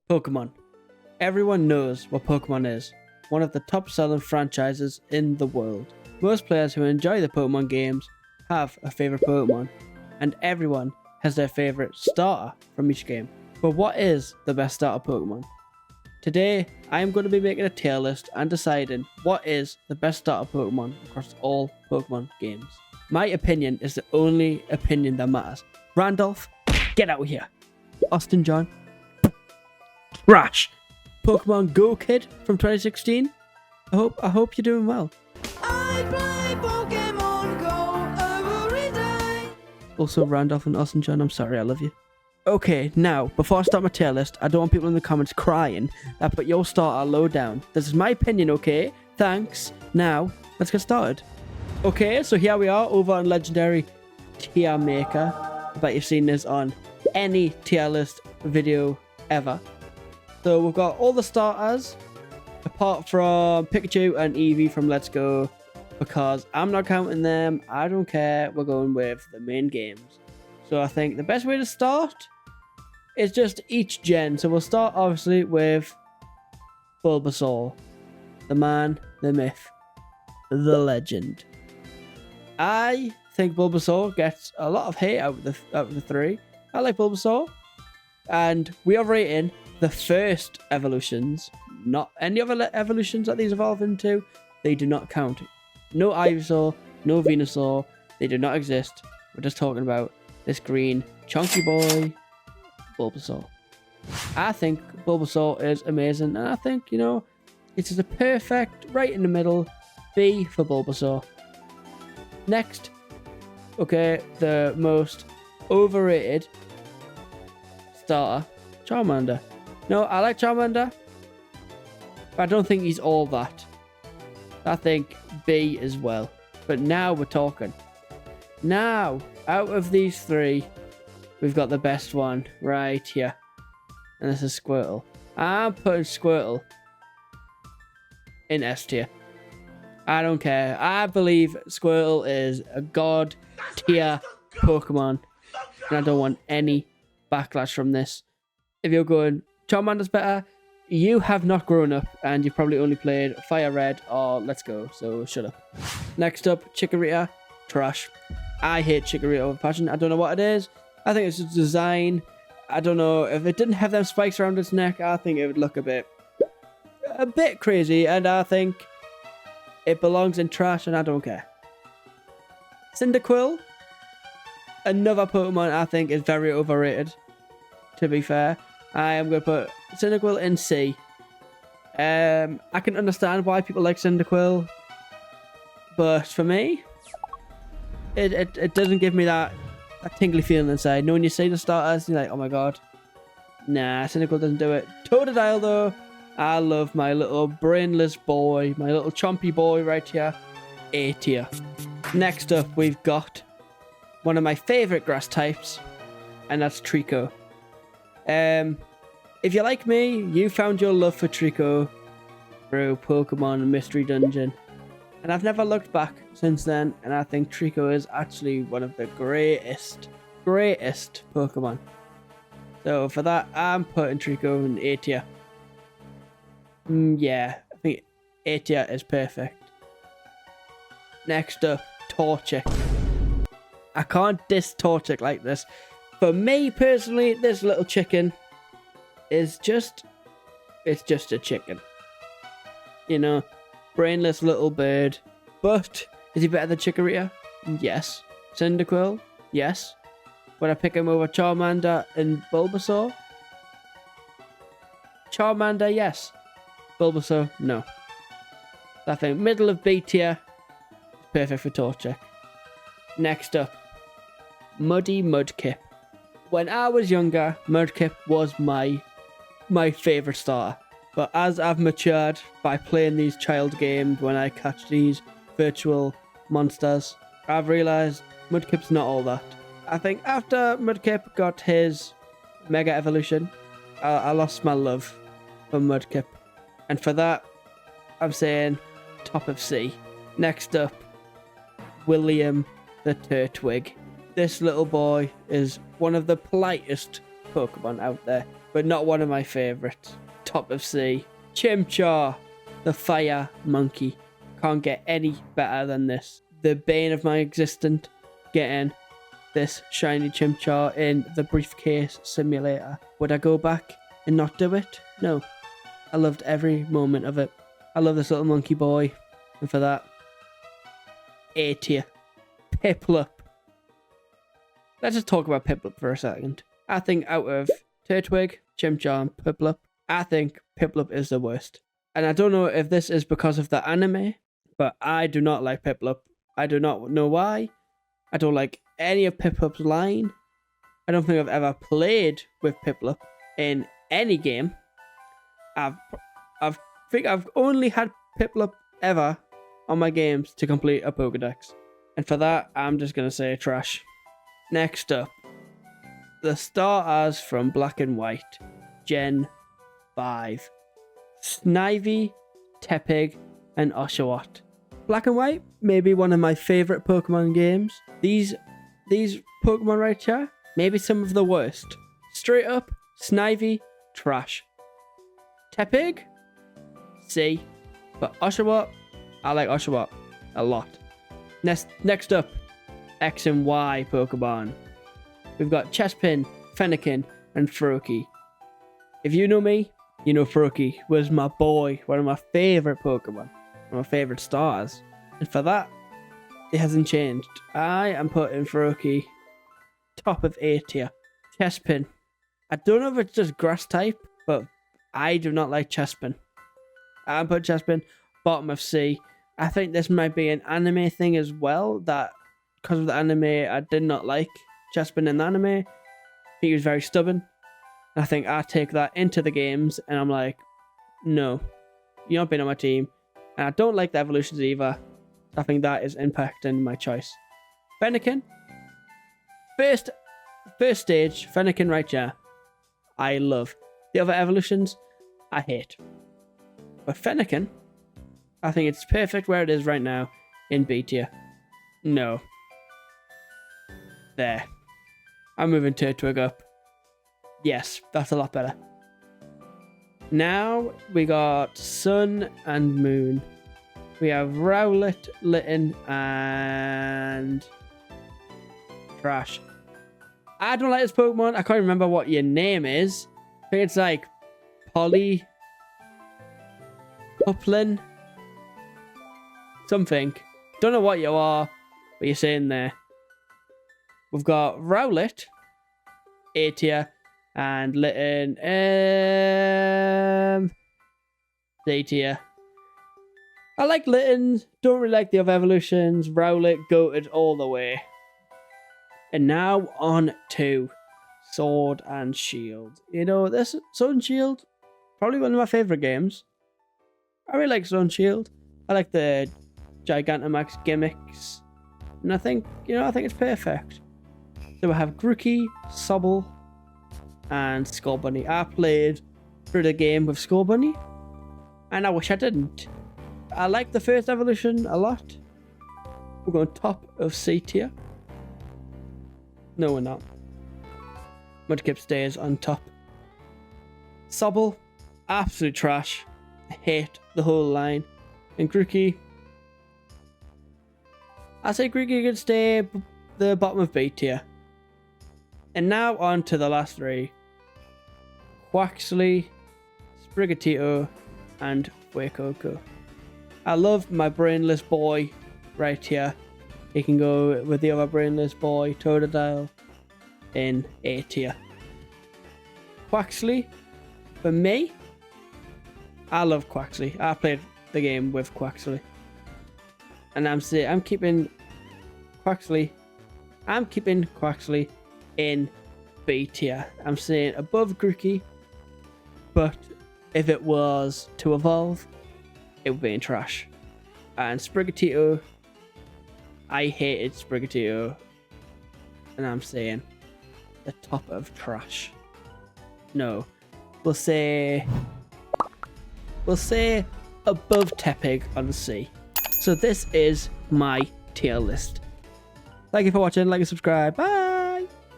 Pokemon. Everyone knows what Pokemon is. One of the top selling franchises in the world. Most players who enjoy the Pokemon games have a favourite Pokemon, and everyone has their favourite starter from each game. But what is the best starter Pokemon? Today, I am going to be making a tier list and deciding what is the best starter Pokemon across all Pokemon games. My opinion is the only opinion that matters. Randolph, get out of here. Austin John, trash. Pokemon Go Kid from 2016. I hope you're doing well. I play Pokemon Go every day. Also, Randolph and Austin John, I'm sorry, I love you. Okay, now, before I start my tier list, I don't want people in the comments crying that I put your starter low down. This is my opinion, okay? Thanks. Now, let's get started. Okay, so here we are over on Legendary Tier Maker. I bet you've seen this on any tier list video ever. So we've got all the starters, apart from Pikachu and Eevee from Let's Go, because I'm not counting them. I don't care. We're going with the main games. So I think the best way to start is just each gen. So we'll start obviously with Bulbasaur, the man, the myth, the legend. I think Bulbasaur gets a lot of hate out of the three. I like Bulbasaur, and we are rating the first evolutions, not any other evolutions that these evolve into. They do not count. No Ivysaur, no Venusaur. They do not exist. We're just talking about this green chunky boy, Bulbasaur. I think Bulbasaur is amazing, and I think, it is a perfect right in the middle B for Bulbasaur. Next, okay, the most overrated starter, Charmander. No, I like Charmander, but I don't think he's all that. I think B as well. But now we're talking. Now, out of these three, we've got the best one right here. And this is Squirtle. I'm putting Squirtle in S tier. I don't care. I believe Squirtle is a god tier Pokemon. And I don't want any backlash from this. If you're going, Charmander's better, you have not grown up and you've probably only played Fire Red or Let's Go, so shut up. Next up, Chikorita, trash. I hate Chikorita with passion. I don't know what it is. I think it's just design. I don't know, if it didn't have them spikes around its neck, I think it would look a bit crazy, and I think it belongs in trash, and I don't care. Cyndaquil, another Pokemon I think is very overrated, to be fair. I am going to put Cyndaquil in C. I can understand why people like Cyndaquil, but for me, it doesn't give me that tingly feeling inside. When you see the starters, you're like, oh my god. Nah, Cyndaquil doesn't do it. Totodile though, I love my little brainless boy, my little chompy boy right here. A tier. Next up, we've got one of my favourite grass types, and that's Trico. If you're like me, you found your love for Trico through Pokemon Mystery Dungeon, and I've never looked back since then, and I think Trico is actually one of the greatest Pokemon. So for that, I'm putting Trico in A tier. Yeah, I think A tier is perfect. Next up, Torchic. I can't diss Torchic like this. For me personally, this little chicken is just a chicken. Brainless little bird. But is he better than Chikorita? Yes. Cyndaquil? Yes. Would I pick him over Charmander and Bulbasaur? Charmander, yes. Bulbasaur, no. I think middle of B tier, perfect for Torchic. Next up, Muddy Mudkip. When I was younger, Mudkip was my favourite starter. But as I've matured by playing these child games, when I catch these virtual monsters, I've realised Mudkip's not all that. I think after Mudkip got his Mega Evolution, I lost my love for Mudkip. And for that, I'm saying top of C. Next up, William the Turtwig. This little boy is one of the politest Pokemon out there. but not one of my favorites. Top of C. Chimchar, the fire monkey. Can't get any better than this. The bane of my existence, getting this shiny Chimchar in the briefcase simulator. Would I go back and not do it? No. I loved every moment of it. I love this little monkey boy, and for that, A tier. Piplup. Let's just talk about Piplup for a second. I think out of Turtwig, Chimchar, and Piplup, I think Piplup is the worst. And I don't know if this is because of the anime, but I do not like Piplup. I do not know why. I don't like any of Piplup's line. I don't think I've ever played with Piplup in any game. I think I've only had Piplup ever on my games to complete a Pokédex. And for that, I'm just going to say trash. Next up, the starters from Black and White, Gen 5. Snivy, Tepig, and Oshawott. Black and White may be one of my favourite Pokemon games. These Pokemon right here, maybe some of the worst. Straight up, Snivy, trash. Tepig, C. But Oshawott, I like Oshawott a lot. Next up, X and Y Pokemon. We've got Chespin, Fennekin, and Froakie. If you know me, you know Froakie was my boy, one of my favourite Pokemon, one of my favourite stars. And for that, it hasn't changed. I am putting Froakie top of A tier. Chespin. I don't know if it's just grass type, but I do not like Chespin. I'm putting Chespin bottom of C. I think this might be an anime thing as well, that because of the anime, I did not like Chespin in the anime. I think he was very stubborn. I think I take that into the games, and I'm like, no, you're not being on my team. And I don't like the evolutions either. I think that is impacting my choice. Fennekin. First stage, Fennekin right here. I love. The other evolutions, I hate. But Fennekin, I think it's perfect where it is right now in B tier. No. There. I'm moving Turtwig up. Yes, that's a lot better. Now we got Sun and Moon. We have Rowlet, Litten, and Trash. I don't like this Pokemon. I can't remember what your name is. I think it's like Polly, Uplin, something. Don't know what you are, but you're saying there. We've got Rowlet, A tier, and Litten, D tier. I like Litten, don't really like the other evolutions. Rowlet, goated all the way. And now on to Sword and Shield. You know, this Sword and Shield, probably one of my favourite games. I really like Sword and Shield. I like the Gigantamax gimmicks. And I think it's perfect. So we have Grookey, Sobble, and Scorbunny. I played through the game with Scorbunny, and I wish I didn't. I like the first evolution a lot. We're going top of C tier. No, we're not. Mudkip stays on top. Sobble, absolute trash. I hate the whole line. And Grookey, I say Grookey could stay the bottom of B tier. And now on to the last three. Quaxley, Sprigatito, and Fuecoco. I love my brainless boy right here. He can go with the other brainless boy, Totodile, in A tier. Quaxley, for me, I love Quaxley. I played the game with Quaxley. And I'm keeping Quaxley in B tier. I'm saying above Grookey, but if it was to evolve, it would be in trash. And Sprigatito, I hated Sprigatito, and I'm saying the top of trash. No, we'll say above Tepig on C. So this is my tier list. Thank you for watching. Like and subscribe. Bye.